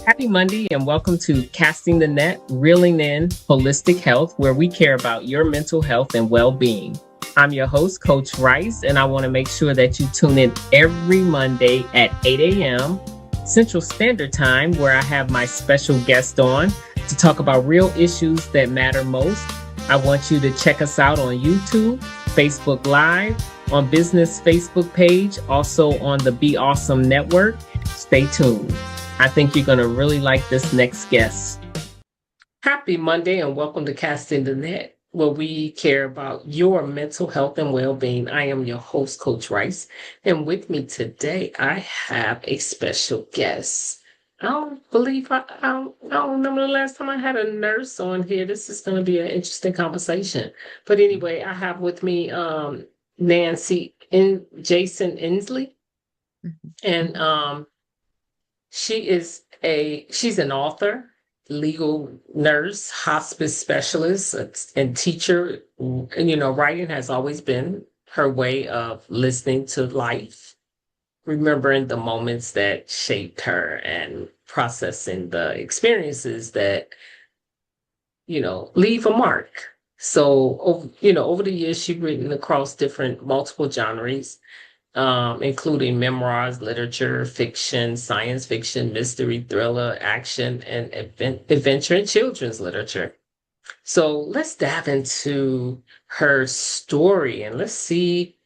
Happy Monday and welcome to Casting the Net, Reeling in Holistic Health, where we care about your mental health and well being. I'm your host, Coach Rice, and I want to make sure that you tune in every Monday at 8 a.m. Central Standard Time, where I have my special guest on to talk about real issues that matter most. I want you to check us out on YouTube, Facebook Live, on Business Facebook page, also on the Be Awesome Network. Stay tuned. I think you're going to really like this next guest. Happy Monday and welcome to Casting the Net, where we care about your mental health and well-being. I am your host, Coach Rice, and with me today, I have a special guest. I don't remember the last time I had a nurse on here. This is going to be an interesting conversation. But anyway, I have with me Nancy Jasin Ensley, and she's an author, legal nurse, hospice specialist, and teacher. And writing has always been her way of listening to life, remembering the moments that shaped her, and processing the experiences that leave a mark. So, over the years, she's written across different multiple genres, including memoirs, literature, fiction, science fiction, mystery, thriller, action, and adventure and children's literature. So let's dive into her story and let's see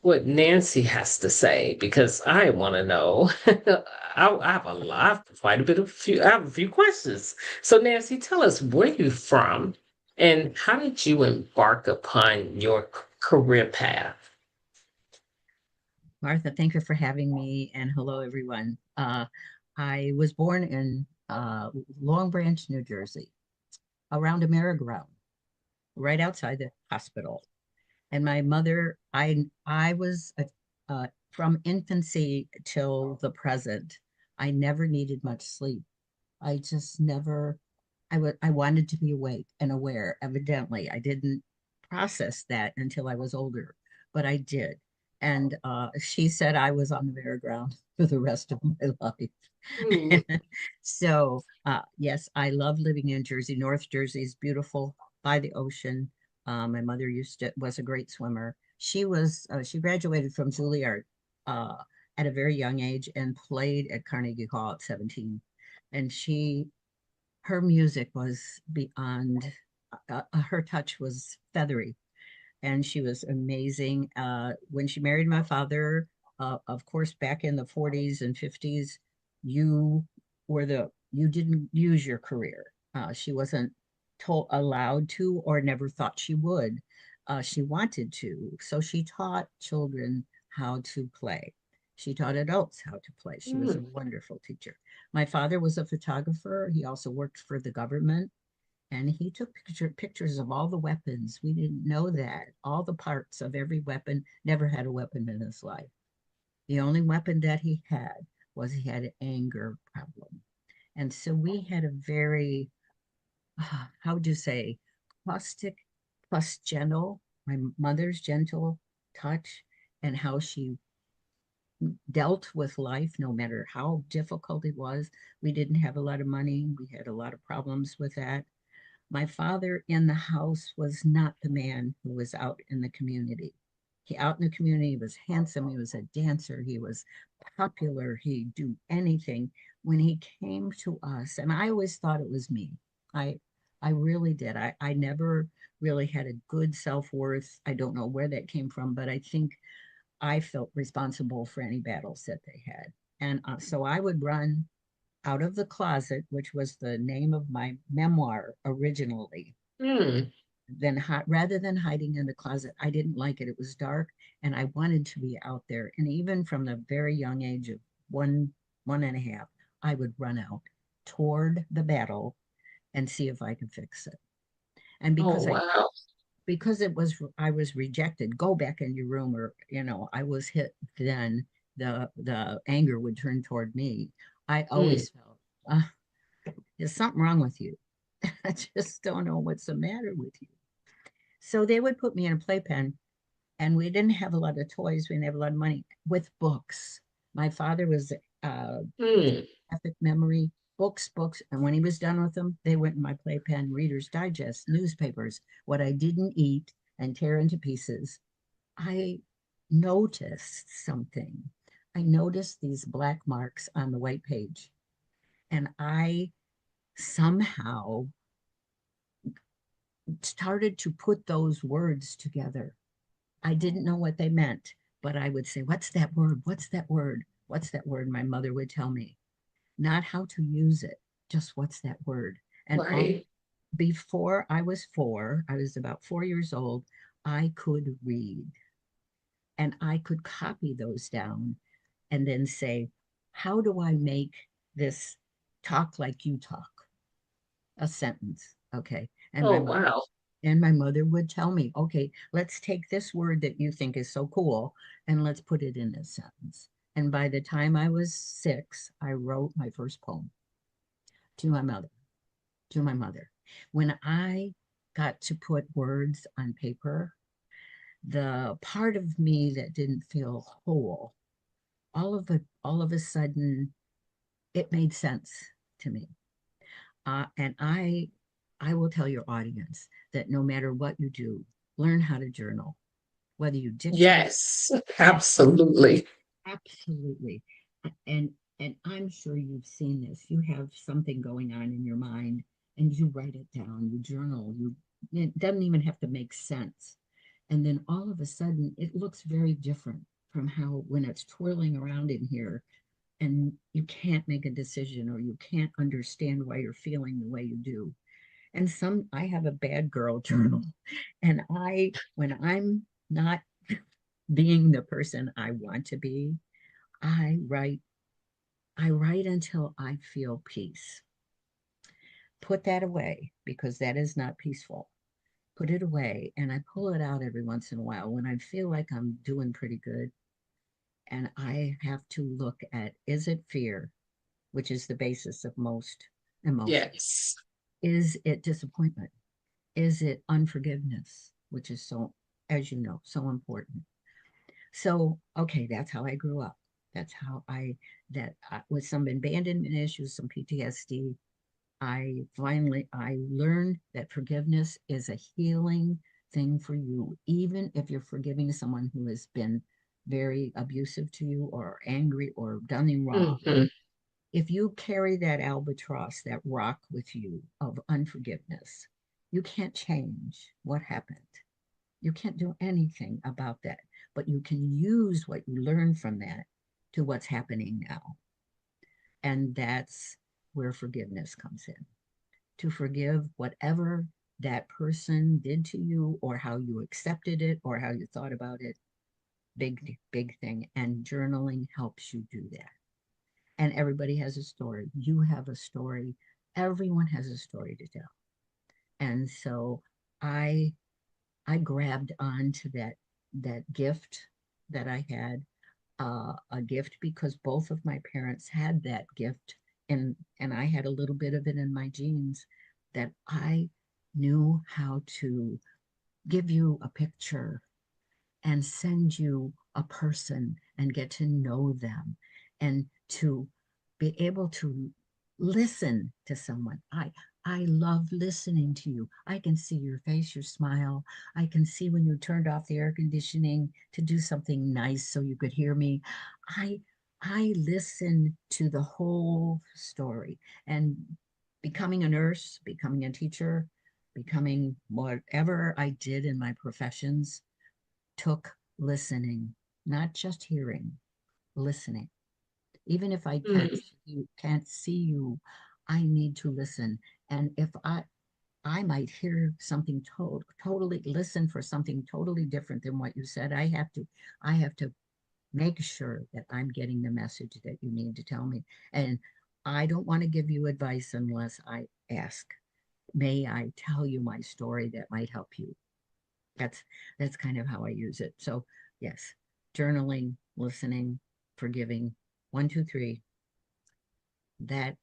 what Nancy has to say because I want to know. I have quite a bit of I have a few questions. So Nancy, tell us where you're from and how did you embark upon your career path? Martha, thank you for having me, and hello, everyone. I was born in Long Branch, New Jersey, around a merry-go-round, right outside the hospital. And my mother, I was from infancy till the present. I never needed much sleep. I just never. I wanted to be awake and aware. Evidently, I didn't process that until I was older, but I did. And she said I was on the merry-go-round for the rest of my Hmm. life. So, yes, I love living in Jersey. North Jersey is beautiful by the ocean. My mother was a great swimmer. She graduated from Juilliard uh, at a very young age and played at Carnegie Hall at 17. And her music was beyond, her touch was feathery, and she was amazing. When she married my father, of course, back in the 40s and 50s, you you didn't use your career. She wasn't allowed to, or never thought she would. She wanted to, so she taught children how to play. She taught adults how to play. She was a Hmm. wonderful teacher. My father was a photographer. He also worked for the government, and he took pictures of all the weapons. We didn't know that. All the parts of every weapon, never had a weapon in his life. The only weapon that he had was he had an anger problem. And so we had a very, how would you say, caustic plus gentle, my mother's gentle touch, and how she dealt with life no matter how difficult it was. We didn't have a lot of money. We had a lot of problems with that. My father in the house was not the man who was out in the community. He out in the community was handsome. He was a dancer. He was popular. He'd do anything. When he came to us, and I always thought it was me. I I really did. I never really had a good self-worth. I don't know where that came from, but I think I felt responsible for any battles that they had. And so I would run out of the closet, which was the name of my memoir originally. Hmm. Then, rather than hiding in the closet, I didn't like it. It was dark, and I wanted to be out there. And even from the very young age of one and a half, I would run out toward the battle and see if I could fix it. And Oh, wow. because it was I was rejected, go back in your room, or I was hit, then the anger would turn toward me. I Hmm. always felt, uh, there's something wrong with you. I just don't know what's the matter with you. So they would put me in a playpen, and we didn't have a lot of toys. We didn't have a lot of money with books. My father was Hmm. photographic memory. books, books. And when he was done with them, they went in my playpen, Reader's Digest, newspapers, what I didn't eat and tear into pieces. I noticed something. I noticed these black marks on the white page, and I somehow started to put those words together. I didn't know what they meant, but I would say, "What's that word? What's that word? What's that word?" My mother would tell me, not how to use it, just what's that word. And all Right. before I was four, I was about 4 years old, I could read and I could copy those down and then say, how do I make this talk like you talk? A sentence. Okay. Oh, wow. And my mother would tell me, okay, let's take this word that you think is so cool and let's put it in this sentence. And by the time I was 6, I wrote my first poem to my mother, to my mother. When I got to put words on paper, the part of me that didn't feel whole, all of a sudden, it made sense to me. And I will tell your audience that no matter what you do, learn how to journal, whether you dictate, Yes, absolutely. absolutely. And and I'm sure you've seen this. You have something going on in your mind and you write it down, you journal, it doesn't even have to make sense. And then all of a sudden it looks very different from how when it's twirling around in here and you can't make a decision or you can't understand why you're feeling the way you do. And I have a bad girl journal. And when I'm not being the person I want to be, I write, I write until I feel peace. Put that away because that is not peaceful. Put it away. And I pull it out every once in a while when I feel like I'm doing pretty good. And I have to look at, is it fear, which is the basis of most emotions? Yes. Is it disappointment? Is it unforgiveness, which is so, as you know, so important? So, okay, that's how I grew up. That's how with some abandonment issues, some PTSD, I learned that forgiveness is a healing thing for you, even if you're forgiving someone who has been very abusive to you or angry or done you wrong. Hmm. If you carry that albatross, that rock with you of unforgiveness, you can't change what happened. You can't do anything about that, but you can use what you learned from that to what's happening now. And that's where forgiveness comes in. To forgive whatever that person did to you or how you accepted it or how you thought about it. Big, big thing. And journaling helps you do that. And everybody has a story. You have a story. Everyone has a story to tell. And so I I grabbed onto that gift that I had, a gift because both of my parents had that gift, and I had a little bit of it in my genes that I knew how to give you a picture and send you a person and get to know them and to be able to listen to someone. I love listening to you. I can see your face, your smile. I can see when you turned off the air conditioning to do something nice so you could hear me. I I listen to the whole story. And becoming a nurse, becoming a teacher, becoming whatever I did in my professions took listening, not just hearing, listening. Even if I can't see you, I need to listen. And if I might hear something totally listen for something totally different than what you said. I have to make sure that I'm getting the message that you need to tell me. And I don't want to give you advice unless I ask. May I tell you my story that might help you? That's that's kind of how I use it. So yes, journaling, listening, forgiving. 1, 2, 3. That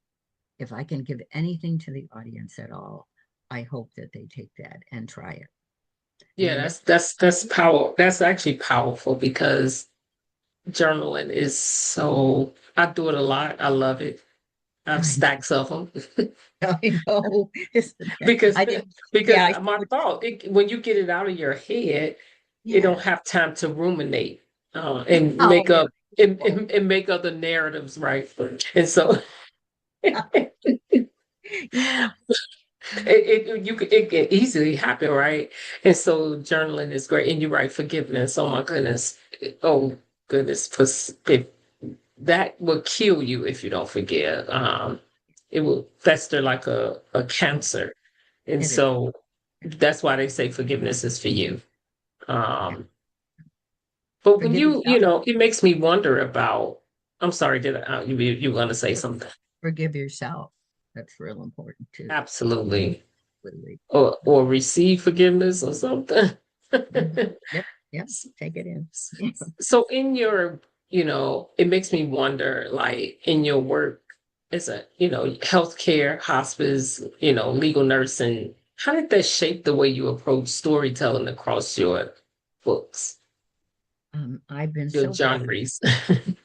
if I can give anything to the audience at all, I hope that they take that and try it. Yeah, that's power. That's actually powerful because journaling is so, I do it a lot. I love it. I have I stacks of them. I know. because I didn't. because Yeah, I my would. thought when you get it out of your head, it Yeah. don't have time to ruminate and Oh, make yeah. up and make other narratives, right? And so Yeah. it can easily happen, right? And so journaling is great. And you're right, forgiveness. Oh my goodness. Oh goodness. That will kill you if you don't forgive. It will fester like a cancer. And It is. so that's why they say forgiveness is for you. Yeah. Um, but when Forgive yourself. it makes me wonder about, I'm sorry, you want to say something? Forgive yourself. That's real important too. Absolutely. Literally. Or receive forgiveness or something. Mhm. Yep. Yep. Take it in. So in your, it makes me wonder, like in your work as a, healthcare, hospice, legal nursing, how did that shape the way you approach storytelling across your books, I've been your so blessed. genres?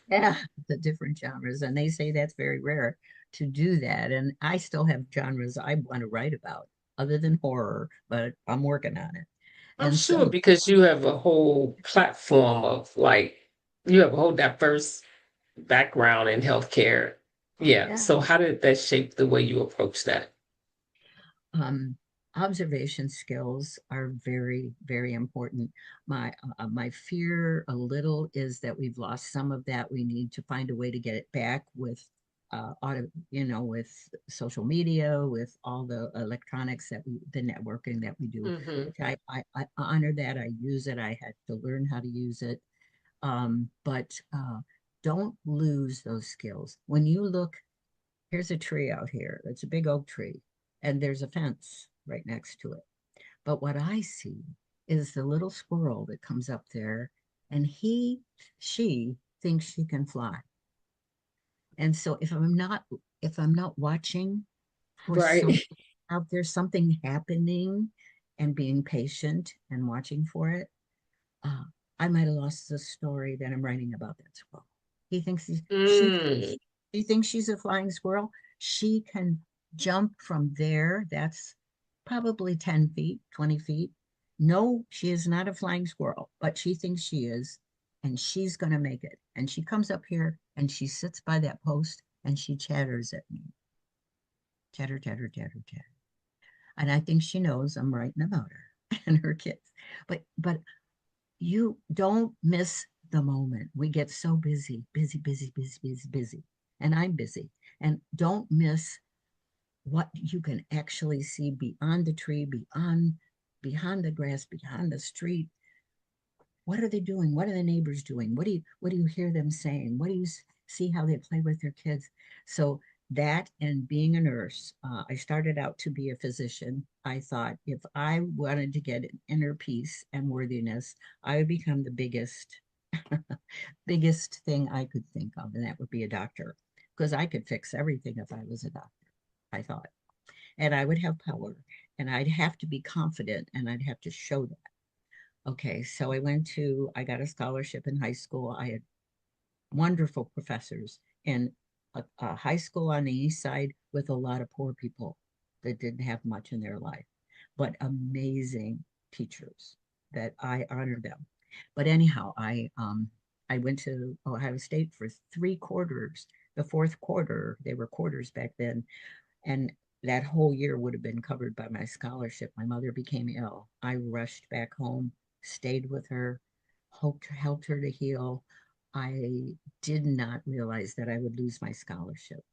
Yeah, the different genres, and they say that's very rare to do that. And I still have genres I want to write about, other than horror, but I'm working on it. I'm And sure so, because you have a whole platform of like, you have a whole diverse background in healthcare. Yeah. yeah, So how did that shape the way you approach that? um, observation skills are very, very important. My fear a little is that we've lost some of that. We need to find a way to get it back with with social media, with all the electronics the networking that we do, Hmm. which I honor that. I use it. I had to learn how to use it. But don't lose those skills. When you look, here's a tree out here. It's a big oak tree, and there's a fence right next to it. But what I see is the little squirrel that comes up there, and she thinks she can fly. And so if I'm not watching for Right. something out there, something happening, and being patient and watching for it, uh, I might have lost the story that I'm writing about that squirrel. He thinks Mm. she thinks she's a flying squirrel. She can jump from there. That's probably 10 feet, 20 feet. No, she is not a flying squirrel, but she thinks she is, and she's going to make it. And she comes up here and she sits by that post and she chatters at me. Chatter, chatter, chatter, chatter. And I think she knows I'm writing about her and her kids. But you don't miss the moment. We get so busy, busy, busy, busy, busy, busy. And I'm busy. And don't miss what you can actually see beyond the tree, beyond the grass, beyond the street. What are they doing? What are the neighbors doing? What do you hear them saying? What do you see how they play with their kids? So that and being a nurse, I started out to be a physician. I thought if I wanted to get inner peace and worthiness, I would become the biggest thing I could think of, and that would be a doctor, because I could fix everything if I was a doctor, I thought. And I would have power, and I'd have to be confident, and I'd have to show that. Okay, so I got a scholarship in high school. I had wonderful professors in a high school on the east side with a lot of poor people that didn't have much in their life, but amazing teachers that I honor them. But anyhow, I went to Ohio State for 3 quarters. The fourth quarter, they were quarters back then, and that whole year would have been covered by my scholarship. My mother became ill. I rushed back home, stayed with her, helped her to heal. I did not realize that I would lose my scholarship.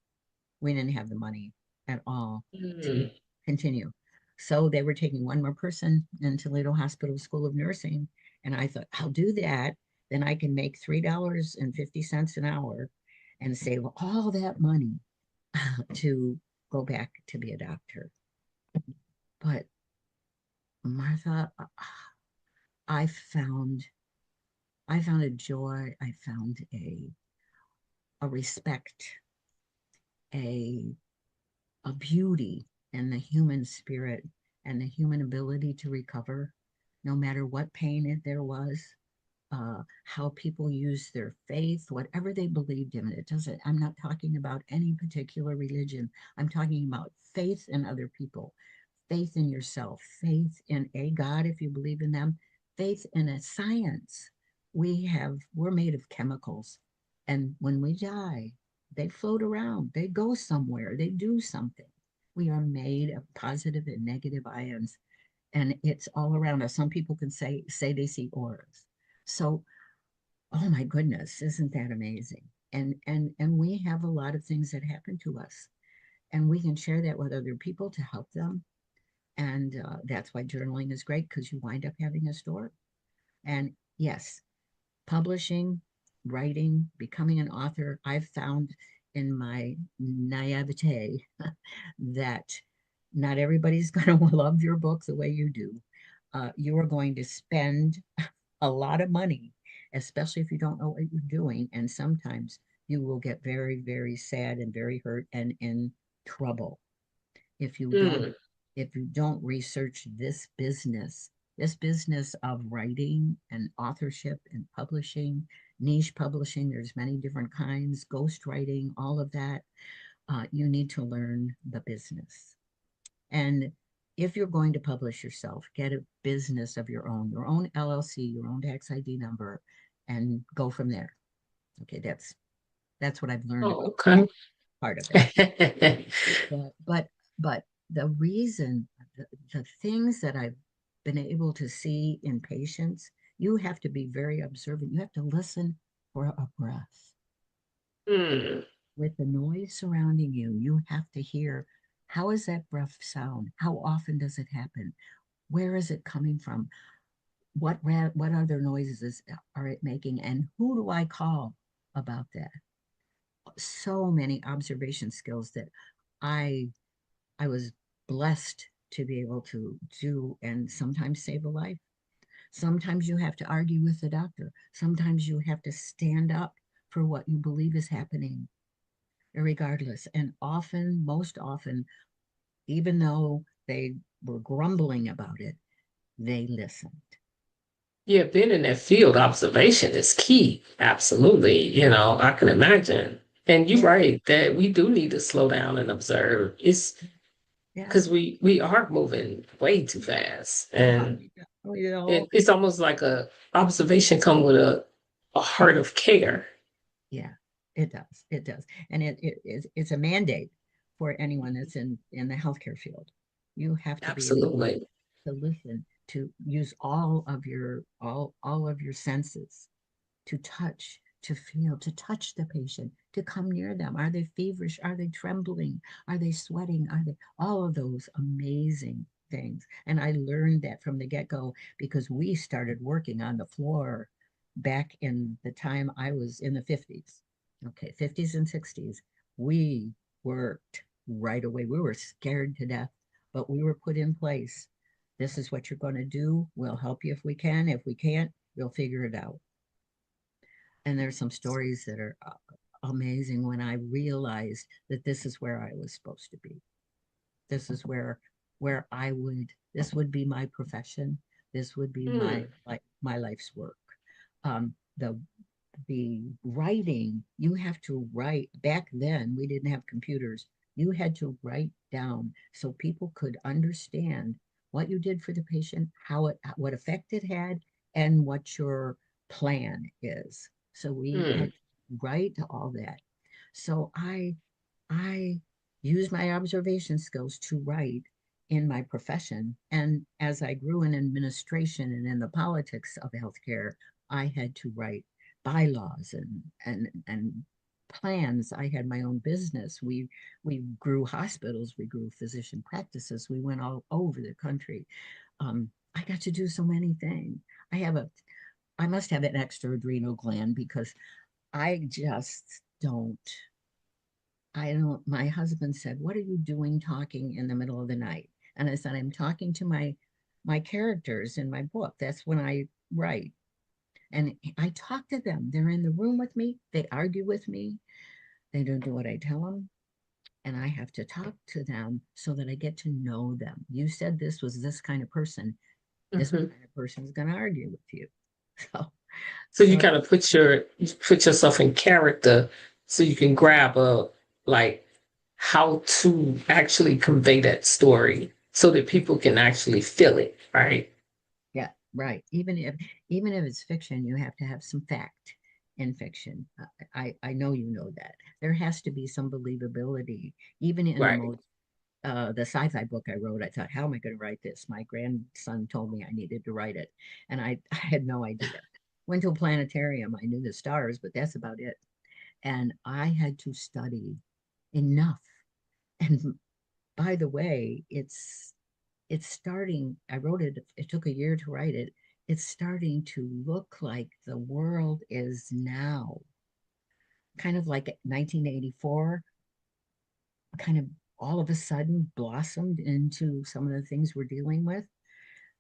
We didn't have the money at all to Mm. continue. So they were taking one more person into Toledo Hospital School of Nursing. And I thought, I'll do that. Then I can make $3.50 an hour and save all that money to go back to be a doctor. But Martha, I found I found a joy, I found a respect, a a beauty in the human spirit and the human ability to recover, no matter what pain there was. how people use their faith, whatever they believed in. It doesn't, I'm not talking about any particular religion. I'm talking about faith in other people, faith in yourself, faith in a God, if you believe in them, faith in a science. We're made of chemicals. And when we die, they float around, they go somewhere, they do something. We are made of positive and negative ions, and it's all around us. Some people can say they see auras. So, oh my goodness, isn't that amazing? And we have a lot of things that happen to us, and we can share that with other people to help them. And that's why journaling is great, because you wind up having a story. And yes, publishing, writing, becoming an author, I've found in my naivete that not everybody's going to love your book the way you do. You are going to spend a lot of money, especially if you don't know what you're doing. And sometimes you will get very, very sad and very hurt and in trouble if you don't Mm. if you don't research this business of writing and authorship and publishing, niche publishing. There's many different kinds, ghost writing, all of that. You need to learn the business. And if you're going to publish yourself, get a business of your own LLC, your own tax ID number, and go from there. Okay, that's what I've learned Oh, about okay. part of it. But the reason, the things that I've been able to see in patients, you have to be very observant. You have to listen for a breath. Mm. With the noise surrounding you, you have to hear, how is that breath sound? How often does it happen? Where is it coming from? What other noises are it making? And who do I call about that? So many observation skills that I I was blessed to be able to do, and sometimes save a life. Sometimes you have to argue with the doctor. Sometimes you have to stand up for what you believe is happening, regardless. And often, most often, even though they were grumbling about it, they listened. Yeah, being in that field, observation is key. Absolutely. I can imagine. And you're Yeah, right that we do need to slow down and observe. It's yeah. because we are moving way too fast. Oh, And yeah. Oh, you know, it's almost like a observation come with a heart of care. yeah, it does. It does. And it's a mandate for anyone that's in the healthcare field. You have to be able Absolutely. to listen, to use all of your senses, to touch, to feel, to touch the patient, to come near them. Are they feverish? Are they trembling? Are they sweating? Are they all of those amazing things? And I learned that from the get-go, because we started working on the floor back in the time I was in the 50s. Okay, 50s and 60s. We worked right away. We were scared to death, but we were put in place. This is what you're going to do. We'll help you if we can. If we can't, we'll figure it out. And there's some stories that are amazing when I realized that this is where I was supposed to be. This is where I would this would be my profession. This would be Hmm. my life's work. The writing, you have to write. Back then we didn't have computers. You had to write down so people could understand what you did for the patient, what effect it had, and what your plan is. So we Hmm. had to write all that. So I use my observation skills to write in my profession. And as I grew in administration and in the politics of healthcare, I had to write bylaws and plans. I had my own business. We grew hospitals, we grew physician practices, we went all over the country. I got to do so many things. I have a I must have an extra adrenal gland, because I just don't I don't, my husband said, "What are you doing talking in the middle of the night?" And I said, "I'm talking to my characters in my book. That's when I write." And I talk to them. They're in the room with me. They argue with me. They don't do what I tell them. And I have to talk to them so that I get to know them. You said this was this kind of person. This Mhm. kind of person is going to argue with you. So, So you So kind of you put yourself in character so you can grab a like how to actually convey that story so that people can actually feel it, right? yeah, right. Even if it's fiction, you have to have some fact in fiction. I know you know that. There has to be some believability, even in Right. the sci-fi book I wrote. I thought, how am I going to write this? My grandson told me I needed to write it, and I had no idea. Went to a planetarium. I knew the stars, but that's about it. And I had to study enough. And by the way, it's starting. I wrote it. It took a year to write it. It's starting to look like the world is now, kind of like 1984, kind of all of a sudden blossomed into some of the things we're dealing with.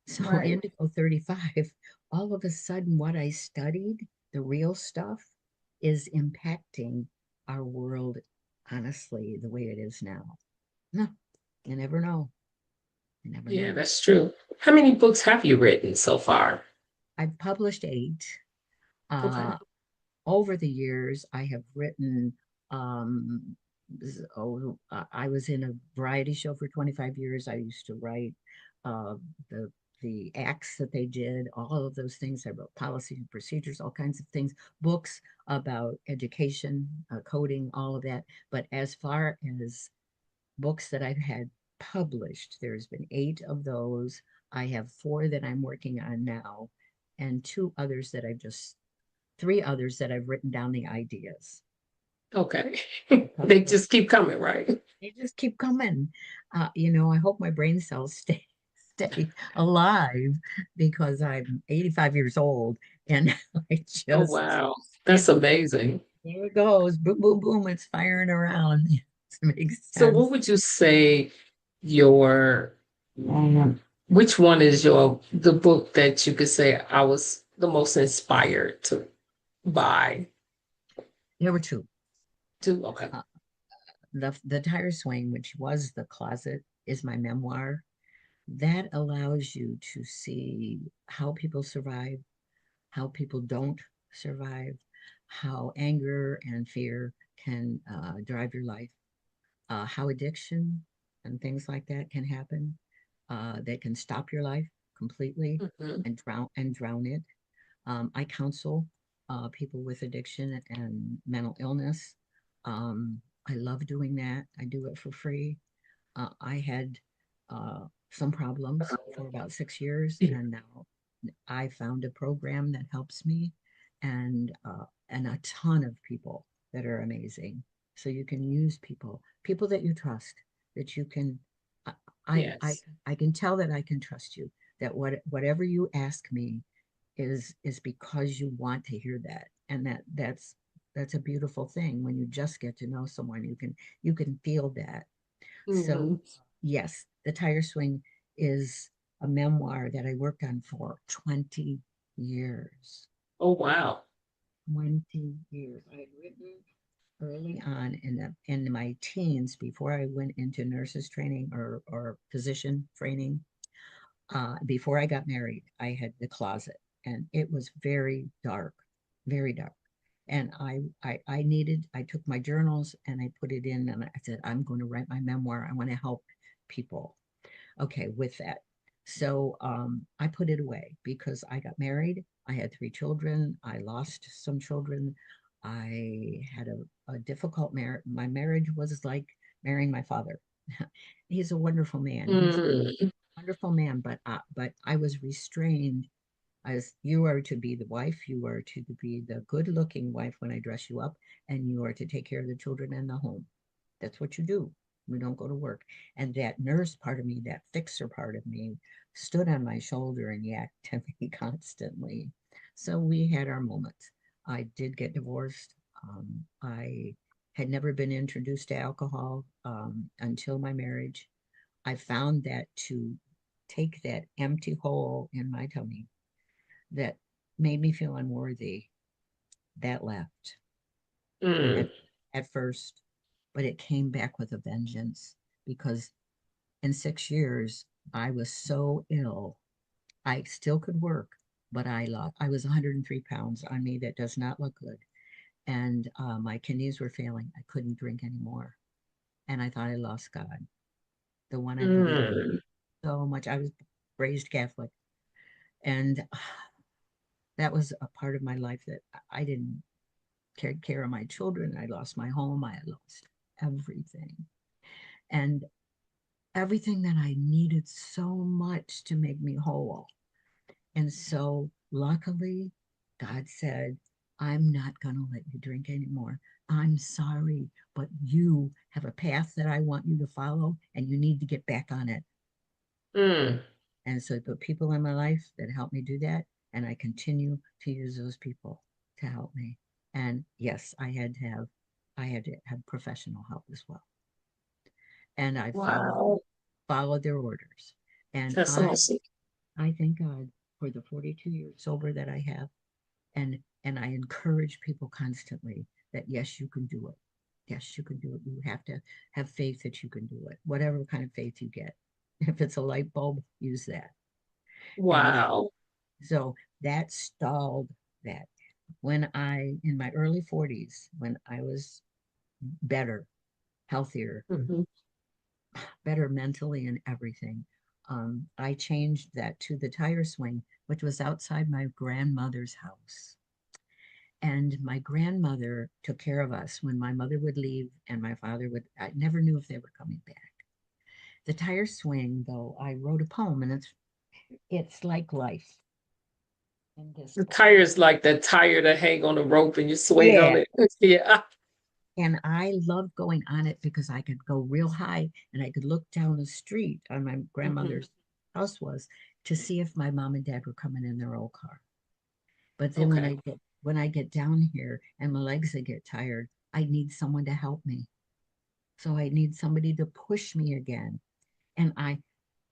So Right. Indigo 35, all of a sudden, what I studied, the real stuff, is impacting our world, honestly, the way it is now. No, you never know. You never Yeah, know. that's true. How many books have you written so far? I've published 8. Okay. Uh, Over the years, I have written. Um, I was in a variety show for 25 years. I used to write uh, the the acts that they did, all of those things. I wrote policies and procedures, all kinds of things, books about education, coding, all of that. But as far as books that I've had published, there's been 8 of those. I have 4 that I'm working on now, and 3 others that I've written down the ideas. Okay. Because They just keep coming, right? they just keep coming. I hope my brain cells stay alive because I'm 85 years old and I Oh, just wow. That's it amazing. there it goes. Boom, boom, boom. It's firing around. It makes So what sense. would you say your which one is the book that you could say I was the most inspired to buy? There were 2. To okay. Uh, the Tire Swing, which was The Closet, is my memoir. That allows you to see how people survive, how people don't survive, how anger and fear can drive your life, how addiction and things like that can happen, that can stop your life completely Mhm. and drown it. I counsel people with addiction and mental illness. I love doing that. I do it for free. I had some problems for about 6 years, Yeah. and now I found a program that helps me, and a ton of people that are amazing. So you can use people that you trust, that you can. I I I, Yes. I can tell that I can trust you. That whatever you ask me is because you want to hear that, and that's a beautiful thing when you just get to know someone. You can feel that. So, Hmm. yes, The Tire Swing is a memoir that I worked on for 20 years. Oh, wow. 20 years. I had written early on in my teens before I went into nurses training or physician training. Before I got married, I had The Closet, and it was very dark, very dark. And I took my journals and I put it in and I said, I'm going to write my memoir. I want to help people. Okay, with that. So I put it away because I got married. I had 3 children. I lost some children. I had a difficult marriage. My marriage was like marrying my father. He's a wonderful man. He's a Mm. wonderful man, but I was restrained as you are to be the wife, you are to be the good looking wife when I dress you up, and you are to take care of the children and the home. That's what you do. We don't go to work. And that nurse part of me, that fixer part of me, stood on my shoulder and yacked to me constantly. So we had our moments. I did get divorced. I had never been introduced to alcohol until my marriage. I found that to take that empty hole in my tummy that made me feel unworthy, that left Mm. at, at first, but it came back with a vengeance because in 6 years, I was so ill. I still could work, but I was 103 pounds on me. That does not look good. And my kidneys were failing. I couldn't drink anymore. And I thought I lost God, the one I believed Mm. so much. I was raised Catholic. And that was a part of my life that I didn't take care of my children. I lost my home. I lost everything. And everything that I needed so much to make me whole. And so luckily, God said, I'm not going to let you drink anymore. I'm sorry, but you have a path that I want you to follow, and you need to get back on it. Mm. And so, the people in my life that helped me do that, and I continue to use those people to help me. And yes, I had to have professional help as well. And I Wow. followed their orders. And That's awesome. I thank God for the 42 years sober that I have. And I encourage people constantly that yes, you can do it. Yes, you can do it. You have to have faith that you can do it, whatever kind of faith you get. If it's a light bulb, use that. And Wow. so that stalled that. When in my early 40s, when I was better, healthier, Mhm. better mentally and everything, I changed that to the tire swing, which was outside my grandmother's house. And my grandmother took care of us when my mother would leave and my father would, I never knew if they were coming back. The tire swing, though, I wrote a poem and it's like life in this The poem. tire is like that tire to hang on a rope and you swing on Yeah. it. Yeah. And I loved going on it because I could go real high and I could look down the street on my Mhm. grandmother's house was to see if my mom and dad were coming in their old car. But then Okay. when I get down here and my legs get tired, I need someone to help me. So I need somebody to push me again. And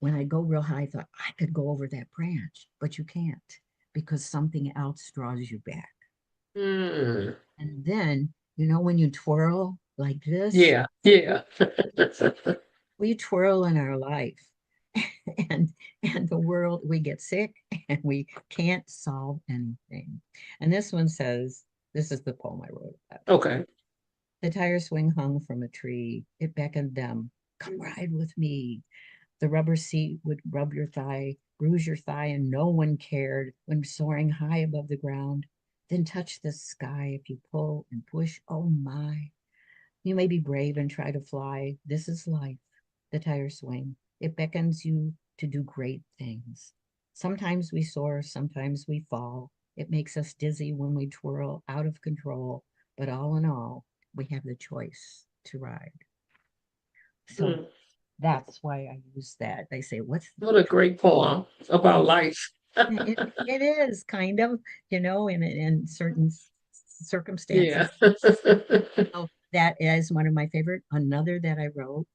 when I go real high, I thought I could go over that branch, but you can't because something else draws you back. Mm. And then, when you twirl like this, Yeah. Yeah. we twirl in our life and the world, we get sick and we can't solve anything. And this one says, this is the poem I wrote about. Okay. The tire swing hung from a tree. It beckoned them. Come ride with me. The rubber seat would rub your thigh, bruise your thigh, and no one cared when soaring high above the ground. Then touch the sky if you pull and push. Oh my. You may be brave and try to fly. This is life, the tire swing. It beckons you to do great things. Sometimes we soar, sometimes we fall. It makes us dizzy when we twirl out of control. But all in all, we have the choice to ride. So Mm. that's why I use that. They say, what's What a great poem it, about life. it is kind of, in certain Yeah. circumstances. So that is one of my favorite. Another that I wrote,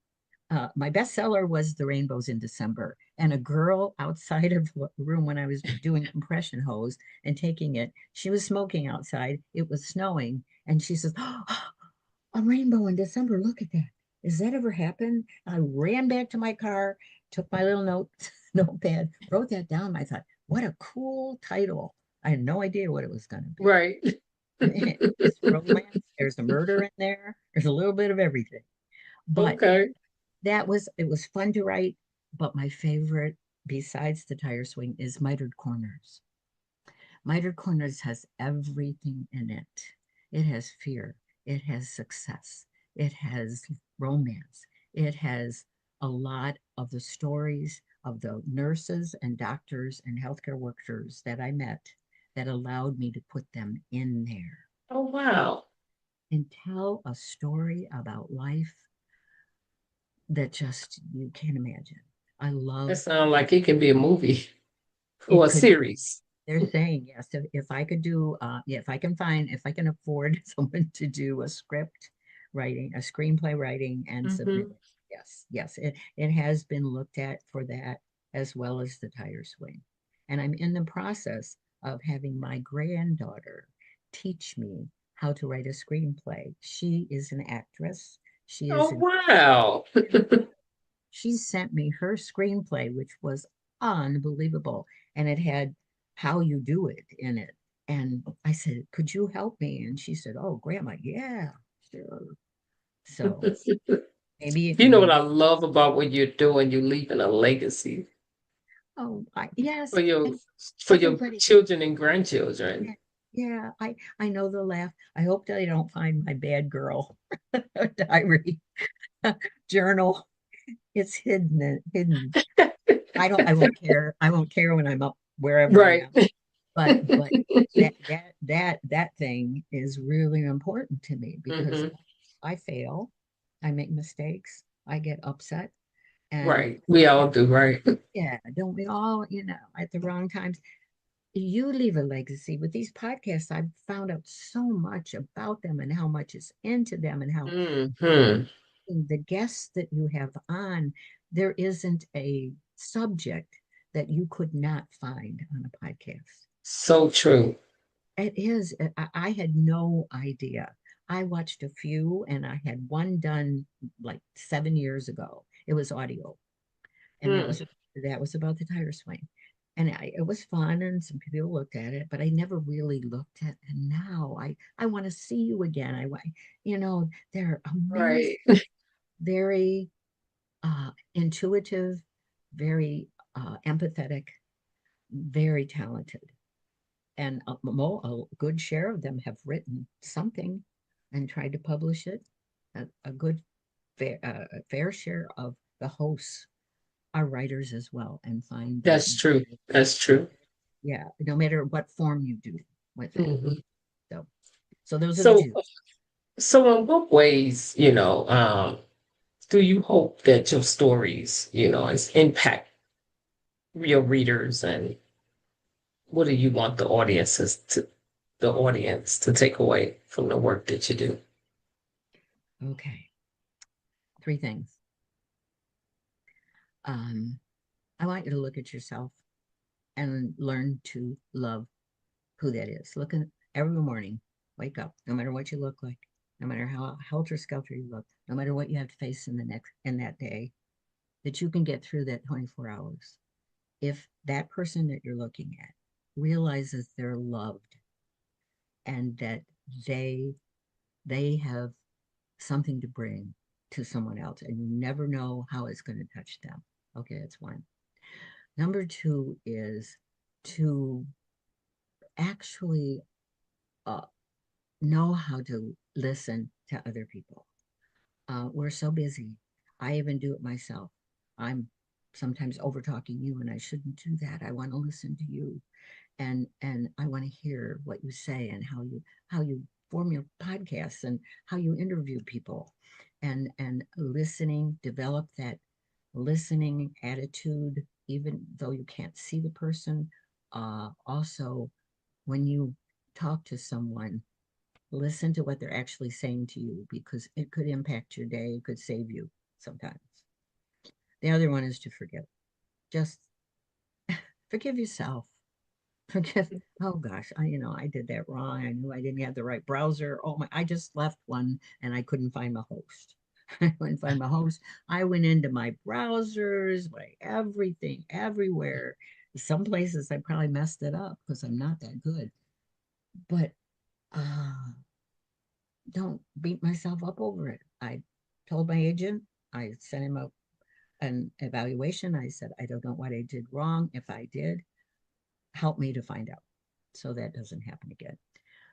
my bestseller was The Rainbows in December. And a girl outside of the room when I was doing compression hose and taking it, she was smoking outside. It was snowing. And she says, oh, a rainbow in December. Look at that. Has that ever happened? I ran back to my car, took my little notepad, wrote that down. I thought, what a cool title. I had no idea what it was going to be. Right. It's romance. There's a murder in there. There's a little bit of everything. But Okay. it was fun to write. But my favorite, besides the tire swing, is Mitered Corners. Mitered Corners has everything in it. It has fear. It has success. It has romance. It has a lot of the stories of the nurses and doctors and healthcare workers that I met that allowed me to put them in there Oh, wow. and tell a story about life that just you can't imagine. I That love sounds like it can be a movie or it a could series. they're saying yes. If I could do, yeah, if I can afford someone to do a script writing, a screenplay writing, and submit Hmm. it, yes, yes, it has been looked at for that as well as the tire swing, and I'm in the process of having my granddaughter teach me how to write a screenplay. She is an actress. She is Oh, an wow. she sent me her screenplay, which was unbelievable. And it had how you do it in it. And I said, could you help me? And she said, oh, Grandma, yeah, sure. So You know what I maybe, love about what you're doing? You're leaving a legacy oh, yes, for your and for your everybody, children and grandchildren. yeah, yeah, I know the laugh. I hope that I don't find my bad girl diary journal. It's hidden. I won't care. I won't care when I'm up wherever I Right. am. But that thing is really important to me because Hmm. I fail, I make mistakes, I get upset, and Right. We all do, right? yeah, don't we all, at the wrong times? You leave a legacy with these podcasts. I've found out so much about them and how much is into them and how Hmm. the guests that you have on, there isn't a subject that you could not find on a podcast. So true. It is. I had no idea. I watched a few and I had one done like 7 years ago. It was audio, and that Hmm. was about the tire swing. And it was fun and some people looked at it, but I never really looked at it. And now I want to see you again. They're amazing, Right. very intuitive, very empathetic, very talented. And a good share of them have written something and tried to publish it. A good fair share of the hosts are writers as well and find that That's true. That's true. yeah, no matter what form you do with it. Hmm. So so those are the So, two. so in what ways, do you hope that your stories, is impact real readers, and what do you want the audience to take away from the work that you do? Okay. Three things. Um, I want you to look at yourself and learn to love who that is. Look at every morning, wake up, no matter what you look like, no matter how helter skelter you look, no matter what you have to face in that day, that you can get through that 24 hours. If that person that you're looking at realizes they're loved and that they they have something to bring to someone else and you never know how it's going to touch them. Okay, that's one. Number two is to actually uh, know how to listen to other people. We're so busy. I even do it myself. I'm sometimes over talking you, and I shouldn't do that. I want to listen to you, and I want to hear what you say and how you form your podcasts and how you interview people, and listening. Develop that listening attitude, even though you can't see the person. Also, when you talk to someone, listen to what they're actually saying to you because it could impact your day, it could save you sometimes. The other one is to forgive. Just forgive yourself. Forgive. Oh gosh, I did that wrong. I knew I didn't have the right browser. Oh my, I just left one and I couldn't find my host. I couldn't find my host. I went into my browsers, my everything, everywhere. Some places I probably messed it up because I'm not that good. But uh don't beat myself up over it. I told my agent, I sent him an evaluation. I said, I don't know what I did wrong. If I did, help me to find out so that doesn't happen again.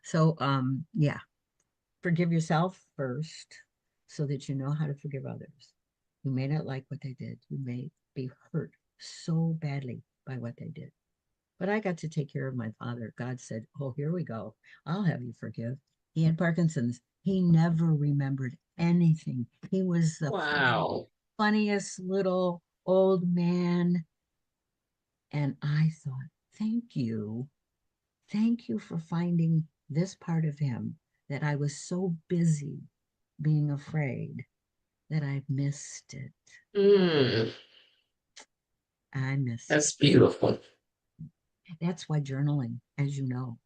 So, yeah, forgive yourself first so that you know how to forgive others. You may not like what they did, you may be hurt so badly by what they did. But I got to take care of my father. God said, oh, here we go. I'll have you forgive. He had Parkinson's. He never remembered anything. He was the Wow. funniest little old man. And I thought, thank you. Thank you for finding this part of him that I was so busy being afraid that I missed it. Mm, I missed that's it. beautiful. That's why journaling, as you know,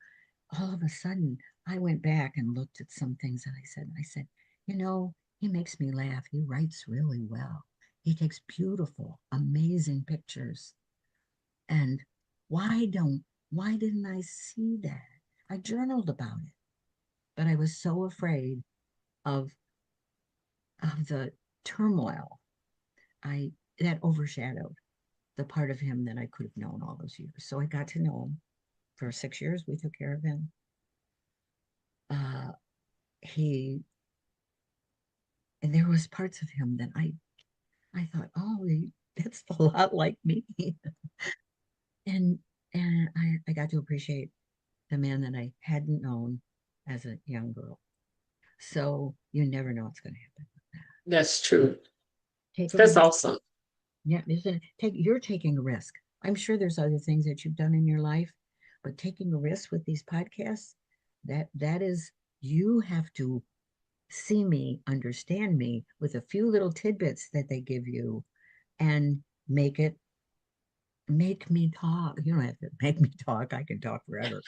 all of a sudden I went back and looked at some things that I said, he makes me laugh. He writes really well. He takes beautiful, amazing pictures. And why don't Why didn't I see that? I journaled about it, but I was so afraid of the turmoil. That overshadowed the part of him that I could have known all those years. So I got to know him for 6 years. We took care of him. And there was parts of him that I thought, oh, that's a lot like me. and I got to appreciate the man that I hadn't known as a young girl. So you never know what's going to happen. That's true. Take That's awesome. Yeah, you're taking a risk. I'm sure there's other things that you've done in your life, but taking a risk with these podcasts, that is, you have to see me, understand me with a few little tidbits that they give you and make me talk. You don't have to make me talk. I can talk forever.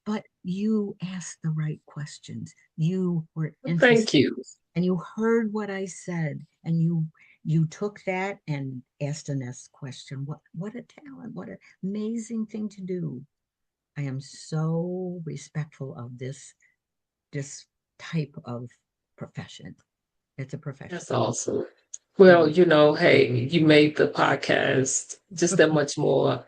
But you asked the right questions. You were interested. Thank you. And you heard what I said, and you took that and asked the next question. What a talent! What an amazing thing to do! I am so respectful of this type of profession. It's a profession. That's awesome. Well, hey, you made the podcast just that much more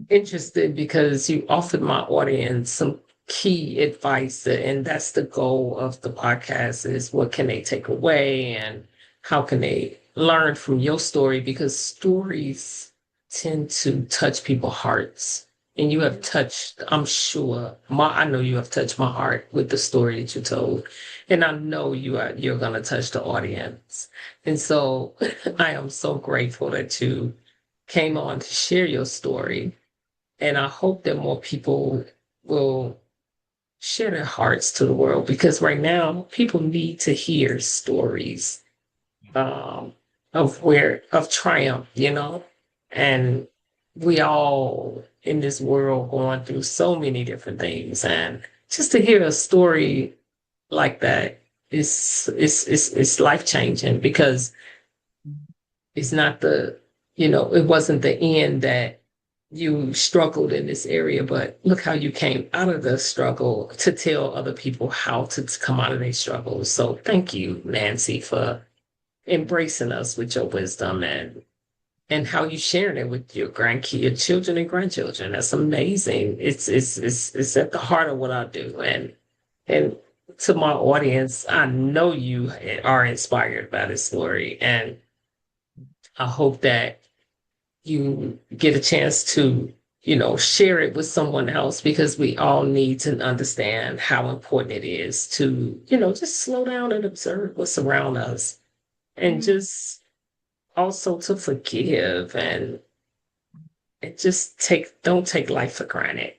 interested because you offered my audience some key advice, and that's the goal of the podcast, is what can they take away and how can they learn from your story, because stories tend to touch people's hearts. And you have touched, I'm sure, I know you have touched my heart with the story that you told. And I know you're going to touch the audience. And so I am so grateful that you came on to share your story. And I hope that more people will share their hearts to the world, because right now people need to hear stories of triumph, and we all in this world going through so many different things, and just to hear a story like that is life changing, because it's not it wasn't the end that you struggled in this area, but look how you came out of the struggle to tell other people how to come out of their struggles. So thank you, Nancy, for embracing us with your wisdom and how you sharing it with your children and grandchildren. That's amazing. It's at the heart of what I do. And to my audience, I know you are inspired by this story, and I hope that you get a chance to, share it with someone else, because we all need to understand how important it is to, just slow down and observe what's around us, and just also to forgive and just don't take life for granted,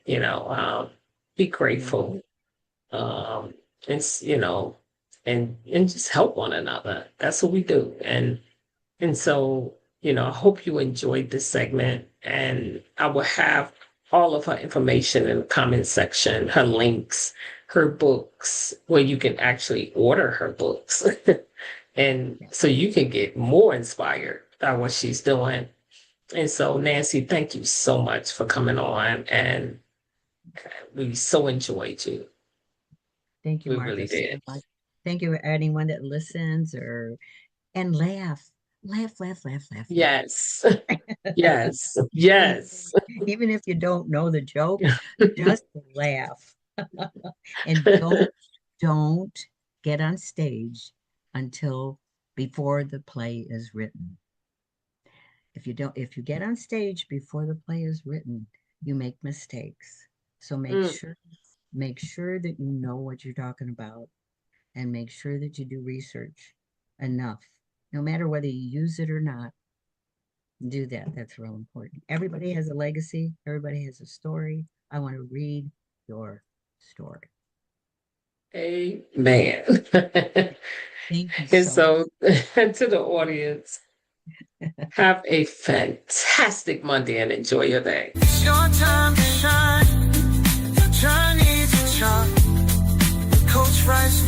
be grateful, and, and just help one another. That's what we do. And so, I hope you enjoyed this segment, and I will have all of her information in the comment section, her links, her books, where you can actually order her books. And so you can get more inspired by what she's doing. And so, Nancy, thank you so much for coming on, and we so enjoyed you. Thank you, Martha, really did. So much. Thank you for anyone that listens and laugh. Laugh. Yes. Yes. Yes. Even if you don't know the joke, just laugh. And don't get on stage until before the play is written. If you get on stage before the play is written, you make mistakes. So make sure that you know what you're talking about, and make sure that you do research enough. No matter whether you use it or not, do that. That's real important. Everybody has a legacy. Everybody has a story. I want to read your story. Amen. Thank you. And so to the audience, have a fantastic Monday and enjoy your day. It's your time to shine. Your journey to chart. Coach Rice.